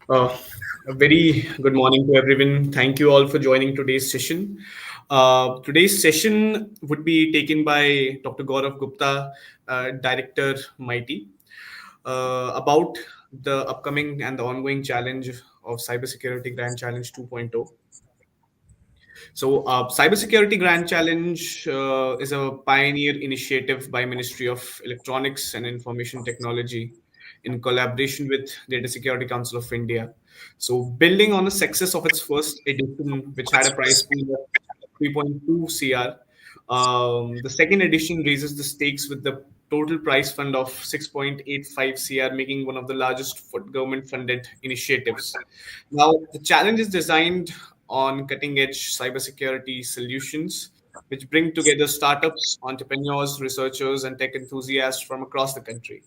Uh, a very good morning to everyone. Thank you all for joining today's session. Today's session would be taken by Dr. Gaurav Gupta, Director Mighty, about the upcoming and the ongoing challenge of Cybersecurity Grand Challenge 2.0. Cybersecurity Grand Challenge is a pioneer initiative by Ministry of Electronics and Information Technology in collaboration with Data Security Council of India. So, building on the success of its first edition, which had a prize pool of 3.2 CR, the second edition raises the stakes with the total prize fund of 6.85 CR, making one of the largest government-funded initiatives. Now, the challenge is designed on cutting edge cybersecurity solutions, which bring together startups, entrepreneurs, researchers, and tech enthusiasts from across the country.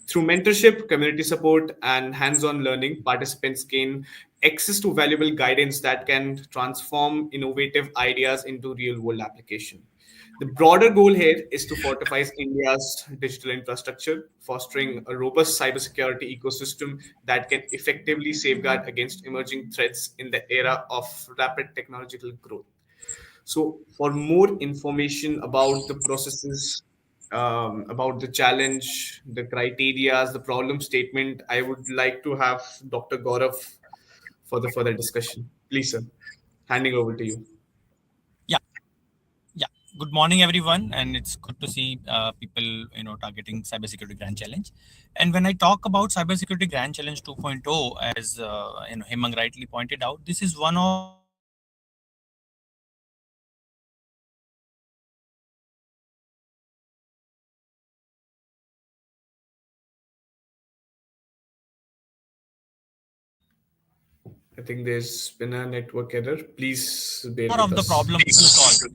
Through mentorship, community support, and hands on learning, participants gain access to valuable guidance that can transform innovative ideas into real world application. The broader goal here is to fortify India's digital infrastructure, fostering a robust cybersecurity ecosystem that can effectively safeguard against emerging threats in the era of rapid technological growth. So, for more information about the processes, about the challenge, the criterias, the problem statement, I would like to have Dr. Gaurav for the further discussion. Please, sir, handing over to you. Yeah, yeah. Good morning, everyone, and it's good to see people, targeting cybersecurity grand challenge. And when I talk about cybersecurity grand challenge 2.0, as Hemang rightly pointed out, this is one of the most I think there's been a network error. Please bear IPR with of the us. problem to solve.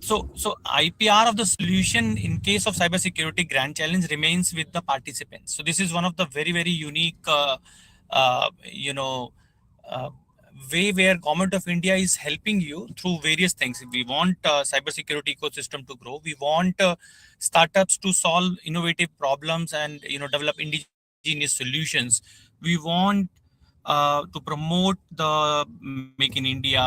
So IPR of the solution in case of cybersecurity grand challenge remains with the participants. So this is one of the very unique, uh, you know, uh, way where government of India is helping you through various things. We want cybersecurity ecosystem to grow. We want startups to solve innovative problems and develop indigenous solutions. We want to promote the Make in India,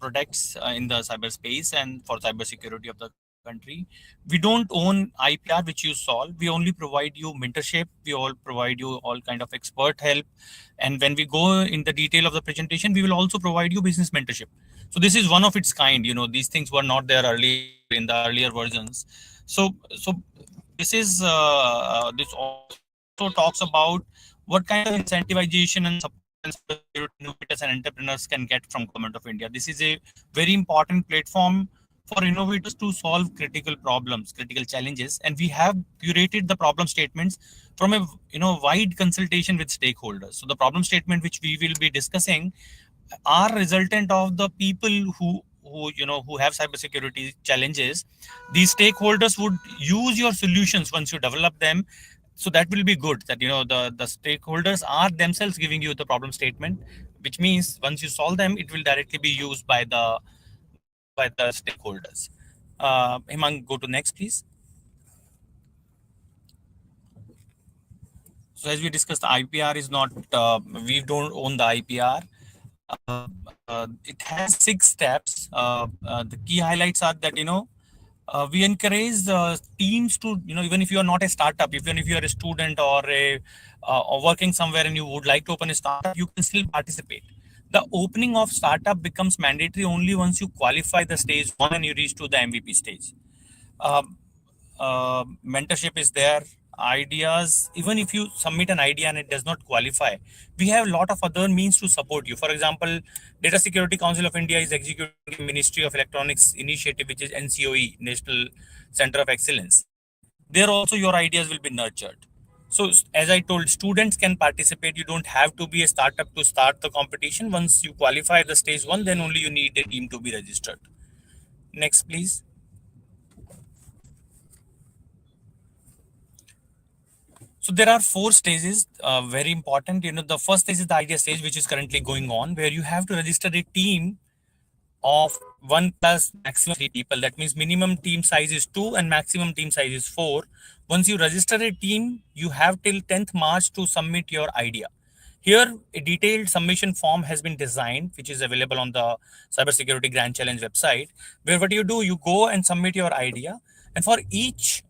products in the cyberspace and for cybersecurity of the country. We don't own IPR which you solve. We only provide you mentorship. We all provide you all kind of expert help. And when we go in the detail of the presentation, we will also provide you business mentorship. So this is one of its kind. These things were not there earlier in the earlier versions. So this is this also talks about what kind of incentivization and support and cybersecurity innovators and entrepreneurs can get from government of India. This is a very important platform for innovators to solve critical problems, critical challenges, and we have curated the problem statements from a wide consultation with stakeholders. So the problem statement which we will be discussing are resultant of the people who have cybersecurity challenges. These stakeholders would use your solutions once you develop them. So that will be good that the stakeholders are themselves giving you the problem statement, which means once you solve them it will directly be used by the stakeholders. Hemang, go to next please. So as we discussed, the IPR is not, we don't own the IPR. It has 6 steps. The key highlights are that, we encourage teams to, even if you are not a startup, even if you are a student or working somewhere and you would like to open a startup, you can still participate. The opening of startup becomes mandatory only once you qualify the stage one and you reach to the MVP stage. Um, Mentorship is there. Ideas, even if you submit an idea and it does not qualify, we have a lot of other means to support you. For example, Data Security Council of India is executing a Ministry of Electronics initiative, which is NCOE, National Center of Excellence. There also your ideas will be nurtured. So as I told, students can participate. You don't have to be a startup to start the competition. Once you qualify the stage one, then only you need a team to be registered. Next please. So there are 4 stages, very important. The first stage is the idea stage, which is currently going on, where you have to register a team of 1 plus maximum 3 people. That means minimum team size is 2 and maximum team size is 4. Once you register a team, you have till 10th March to submit your idea. Here, a detailed submission form has been designed, which is available on the Cybersecurity Grand Challenge website, where what you do, you go and submit your idea. And for each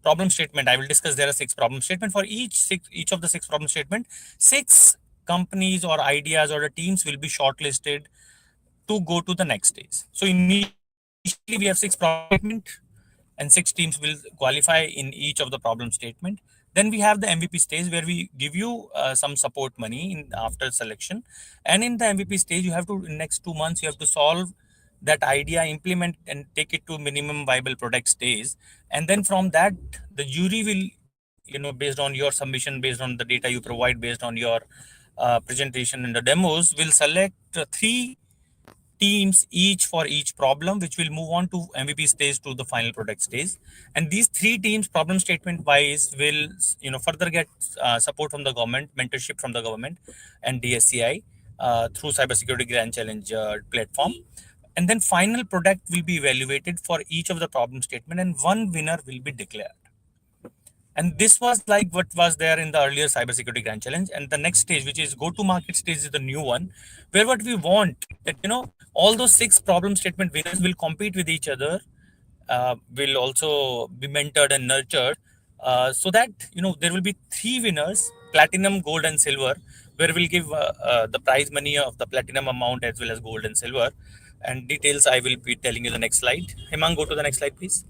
problem statement, I will discuss, there are 6 problem statement. For each of the 6 problem statement, 6 companies or ideas or the teams will be shortlisted to go to the next stage. So initially we have 6 problem statement and 6 teams will qualify in each of the problem statement. Then we have the MVP stage where we give you some support money in after selection. And in the MVP stage, you have to, in next 2 months, you have to solve that idea, implement and take it to minimum viable product stage. And then from that, the jury will, based on your submission, based on the data you provide, based on your presentation and the demos, will select 3 teams each for each problem, which will move on to MVP stage to the final product stage. And these 3 teams, problem statement wise, will further get support from the government, mentorship from the government and DSCI through Cybersecurity Grand Challenge platform. And then final product will be evaluated for each of the problem statement, and one winner will be declared. And this was like what was there in the earlier Cybersecurity Grand Challenge. And the next stage, which is go-to-market stage, is the new one, where what we want that all those 6 problem statement winners will compete with each other, will also be mentored and nurtured, so that there will be 3 winners: platinum, gold, and silver, where we'll give the prize money of the platinum amount as well as gold and silver. And details I will be telling you the next slide. Hemang, go to the next slide, please.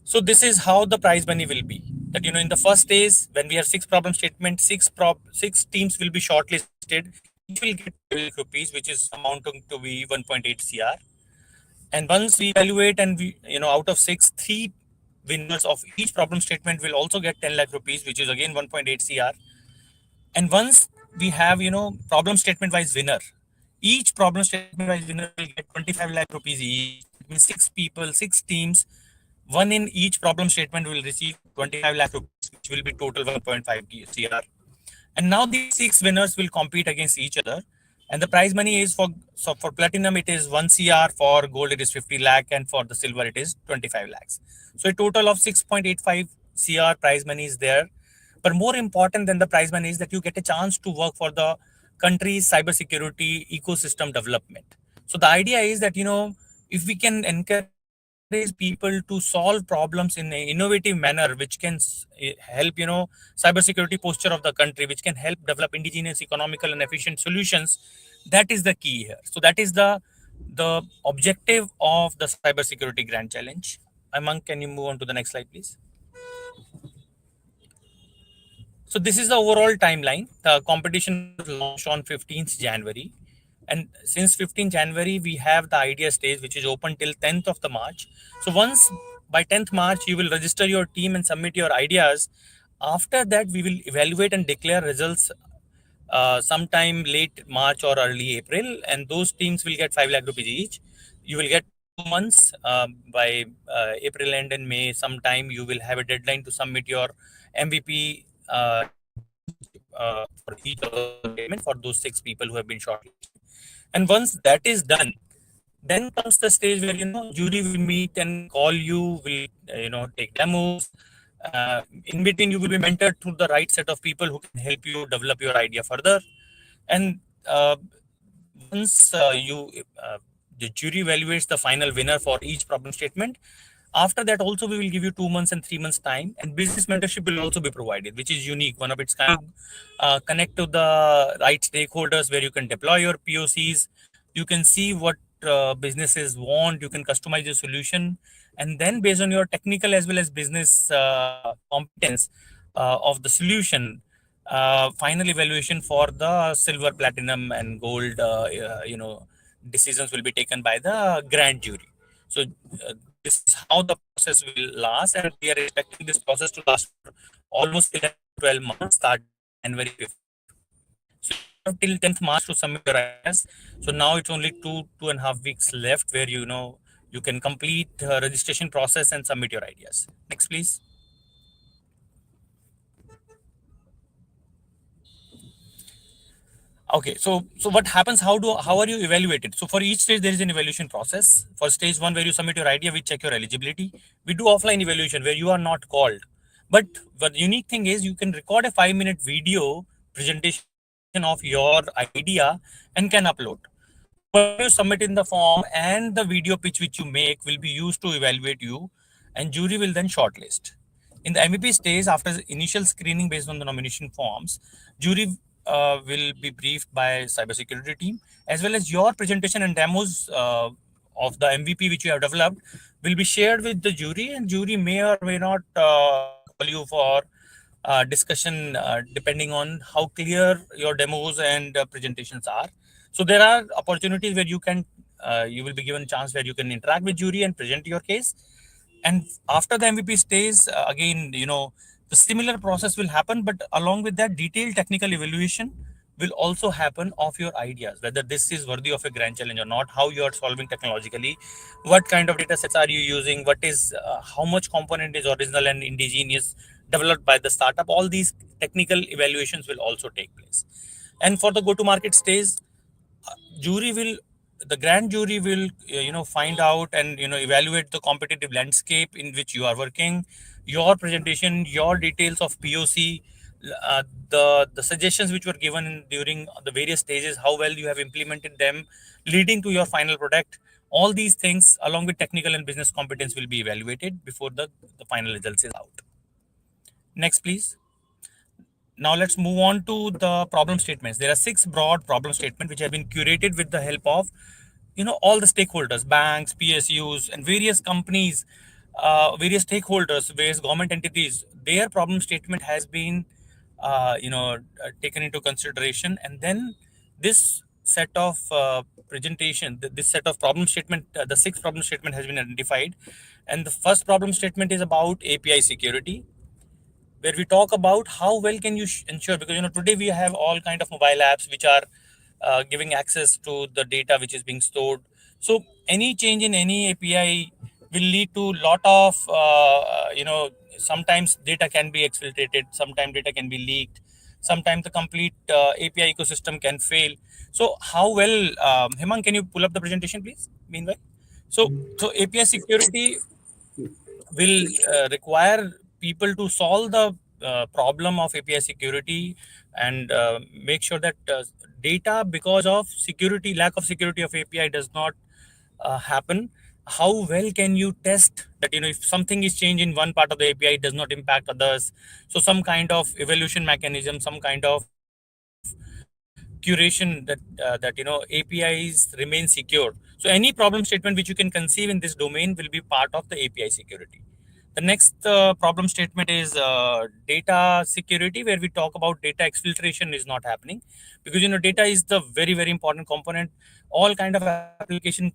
So this is how the prize money will be. That in the first stage, when we have 6 problem statements, 6 teams will be shortlisted. Each will get 12 lakh rupees, which is amounting to be 1.8 CR. And once we evaluate and we, out of 6, 3 winners of each problem statement will also get 10 lakh rupees, which is again 1.8 CR. And once we have, problem statement wise winner, each problem statement wise winner will get 25 lakh rupees each. It means 6 people, 6 teams, one in each problem statement will receive 25 lakh rupees, which will be total 1.5 CR. And now these 6 winners will compete against each other. And the prize money is for platinum, it is 1 CR, for gold, it is 50 lakh, and for the silver, it is 25 lakhs. So a total of 6.85 CR prize money is there. But more important than the prize money is that you get a chance to work for the country's cybersecurity ecosystem development. So the idea is that, if we can encourage people to solve problems in an innovative manner, which can help, cybersecurity posture of the country, which can help develop indigenous, economical, and efficient solutions, that is the key here. So that is the objective of the Cybersecurity Grand Challenge. Aman, can you move on to the next slide, please? So this is the overall timeline. The competition was launched on 15th January. And since 15th January, we have the idea stage, which is open till 10th of the March. So once by 10th March, you will register your team and submit your ideas. After that, we will evaluate and declare results sometime late March or early April. And those teams will get 5 lakh rupees each. You will get 2 months by April end and May. Sometime you will have a deadline to submit your MVP for each of the for those 6 people who have been shortlisted. And once that is done, then comes the stage where jury will meet and call you, will take demos. In between, you will be mentored through the right set of people who can help you develop your idea further. And once the jury evaluates the final winner for each problem statement, after that also we will give you 2 months and 3 months time, and business mentorship will also be provided, which is unique, one of its kind. Connect to the right stakeholders where you can deploy your POCs, you can see what businesses want, you can customize your solution, and then based on your technical as well as business competence of the solution, final evaluation for the silver, platinum, and gold decisions will be taken by the grand jury. So this is how the process will last, and we are expecting this process to last for almost 12 months, start January 5th. So till 10th March to submit your ideas. So now it's only 2.5 weeks left where you can complete the registration process and submit your ideas. Next, please. Okay, so what happens? How are you evaluated? So for each stage there is an evaluation process. For stage 1, where you submit your idea, we check your eligibility. We do offline evaluation where you are not called. But the unique thing is you can record a 5-minute video presentation of your idea and can upload. Whatever you submit in the form and the video pitch which you make will be used to evaluate you, and jury will then shortlist. In the MVP stage, after the initial screening based on the nomination forms, jury will be briefed by cybersecurity team, as well as your presentation and demos of the MVP which you have developed will be shared with the jury, and jury may or may not call you for discussion depending on how clear your demos and presentations are. So there are opportunities where you will be given a chance where you can interact with jury and present your case. And after the MVP stage, again, the similar process will happen, but along with that, detailed technical evaluation will also happen of your ideas, whether this is worthy of a grand challenge or not, how you are solving technologically, what kind of data sets are you using, what is how much component is original and indigenous developed by the startup. All these technical evaluations will also take place. And for the go to market stage, jury will the grand jury will find out and evaluate the competitive landscape in which you are working, your presentation, your details of POC, the suggestions which were given during the various stages, how well you have implemented them, leading to your final product. All these things along with technical and business competence will be evaluated before the final results is out. Next, please. Now let's move on to the problem statements. There are 6 broad problem statements which have been curated with the help of all the stakeholders, banks, PSUs, and various companies, various stakeholders, various government entities. Their problem statement has been taken into consideration, and then this set of this set of problem statement, the 6th problem statement has been identified. And the first problem statement is about API security, where we talk about how well can you ensure, because today we have all kind of mobile apps which are giving access to the data which is being stored. So any change in any API will lead to lot of sometimes data can be exfiltrated, sometimes data can be leaked, sometimes the complete API ecosystem can fail. So how well, Hemang, can you pull up the presentation please meanwhile? So API security will require people to solve the problem of API security, and make sure that data, because of security, lack of security of API, does not happen. How well can you test that? If something is changed in one part of the API, it does not impact others. So some kind of evaluation mechanism, some kind of curation that APIs remain secure. So any problem statement which you can conceive in this domain will be part of the API security. The next problem statement is data security, where we talk about data exfiltration is not happening, because data is the very very important component. All kind of application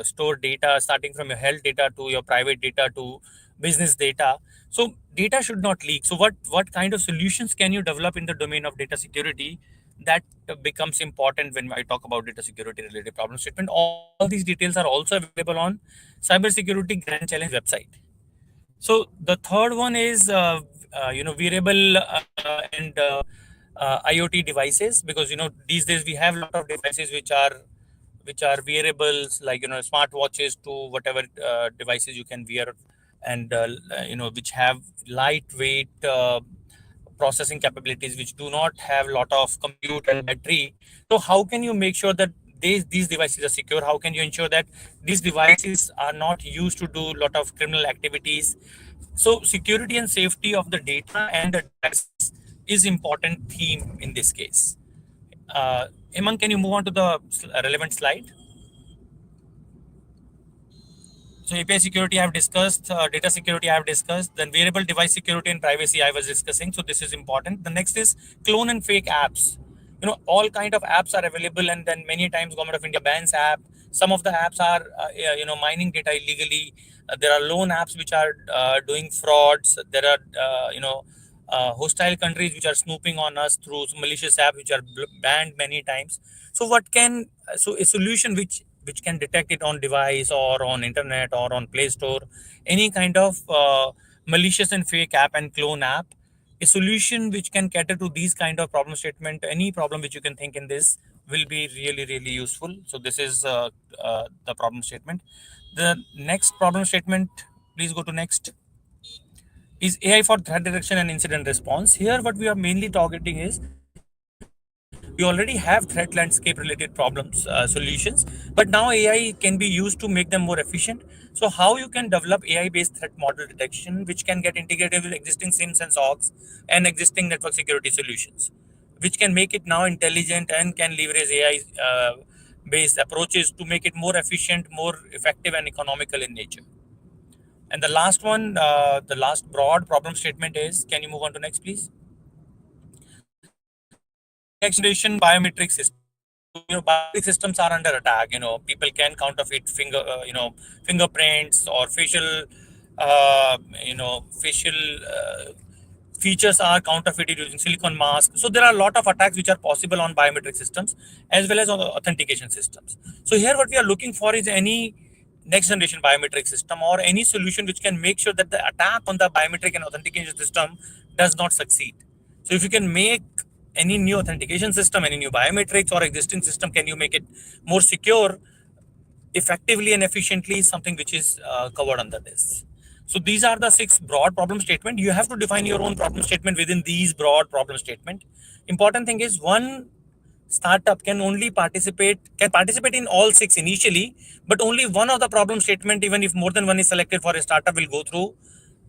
store data, starting from your health data to your private data to business data. So data should not leak. So what kind of solutions can you develop in the domain of data security? That becomes important when I talk about data security related problem statement. All these details are also available on Cybersecurity Grand Challenge website. So the third one is wearable and IoT devices, because these days we have a lot of devices which are wearables, like smart watches to whatever devices you can wear, and which have lightweight processing capabilities, which do not have a lot of compute and battery. So how can you make sure that these devices are secure? How can you ensure that these devices are not used to do a lot of criminal activities? So security and safety of the data and the devices is important theme in this case. Hemant, can you move on to the relevant slide? So API security I have discussed, data security I have discussed, then wearable device security and privacy I was discussing. So this is important. The next is clone and fake apps. All kind of apps are available, and then many times Government of India bans app. Some of the apps are mining data illegally. There are loan apps which are doing frauds. There are hostile countries which are snooping on us through malicious apps which are banned many times. So a solution which can detect it on device or on internet or on Play Store, any kind of malicious and fake app and clone app, a solution which can cater to these kind of problem statement, any problem which you can think in this will be really really useful. So this is the problem statement. The next problem statement, please go to next. is AI for threat detection and incident response. Here, what we are mainly targeting is we already have threat landscape related problems solutions, but now AI can be used to make them more efficient. So how you can develop AI based threat model detection which can get integrated with existing SIMs and SOCs and existing network security solutions, which can make it now intelligent and can leverage AI based approaches to make it more efficient, more effective and economical in nature. And the last one, the last broad problem statement is, can you move on to next please? Next generation biometric system. Biometric systems are under attack. People can counterfeit fingerprints or facial features are counterfeited using silicon mask. So there are a lot of attacks which are possible on biometric systems as well as on the authentication systems. So here what we are looking for is any next generation biometric system or any solution which can make sure that the attack on the biometric and authentication system does not succeed. So if you can make any new authentication system, any new biometrics or existing system, can you make it more secure, effectively and efficiently is something which is covered under this. So these are the 6 broad problem statement. You have to define your own problem statement within these broad problem statement. Important thing is one startup can participate in all 6 initially, but only one of the problem statement, even if more than one is selected for a startup, will go through.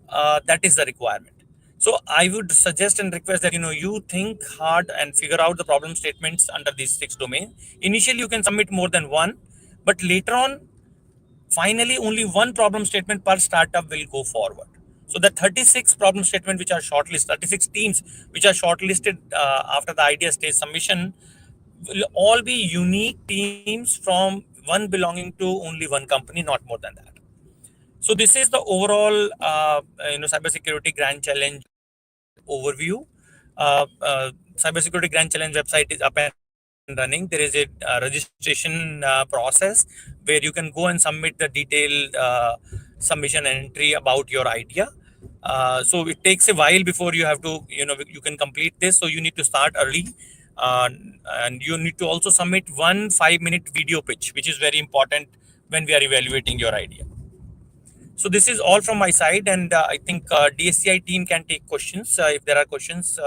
That is the requirement. So I would suggest and request that you think hard and figure out the problem statements under these 6 domains. Initially you can submit more than one, but later on, finally only one problem statement per startup will go forward. So the 36 problem statement which are shortlisted, 36 teams which are shortlisted after the idea stage submission will all be unique teams from one belonging to only one company, not more than that. So this is the overall cybersecurity grand challenge overview. Cybersecurity grand challenge website is up and running. There is a registration process where you can go and submit the detailed submission entry about your idea. So it takes a while before you have to you can complete this, so you need to start early. And you need to also submit 1 5-minute video pitch, which is very important when we are evaluating your idea. So this is all from my side, and I think DSCI team can take questions if there are questions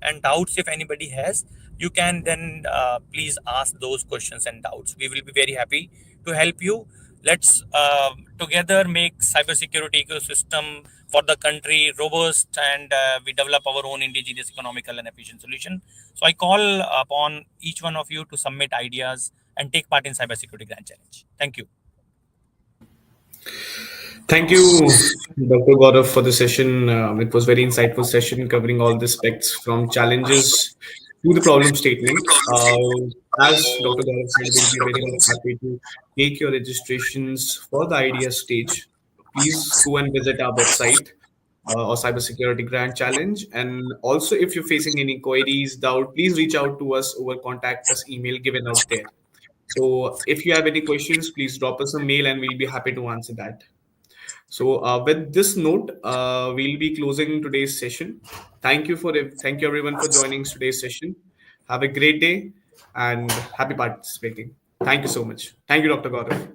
and doubts. If anybody has, you can then please ask those questions and doubts. We will be very happy to help you. Let's together make cybersecurity ecosystem for the country robust, and we develop our own indigenous economical and efficient solution. So I call upon each one of you to submit ideas and take part in cybersecurity grand challenge. Thank you. Thank you, Dr. Gaurav, for the session. It was very insightful session covering all the aspects from challenges to the problem statement. As Dr. Gaurav said, we'll be very much happy to take your registrations for the idea stage. Please go and visit our website or Cybersecurity Grand Challenge. And also, if you're facing any queries, doubt, please reach out to us over contact us email given out there. So if you have any questions, please drop us a mail and we'll be happy to answer that. So with this note, we'll be closing today's session. Thank you everyone for joining today's session. Have a great day and happy participating. Thank you so much. Thank you, Dr. Gaurav.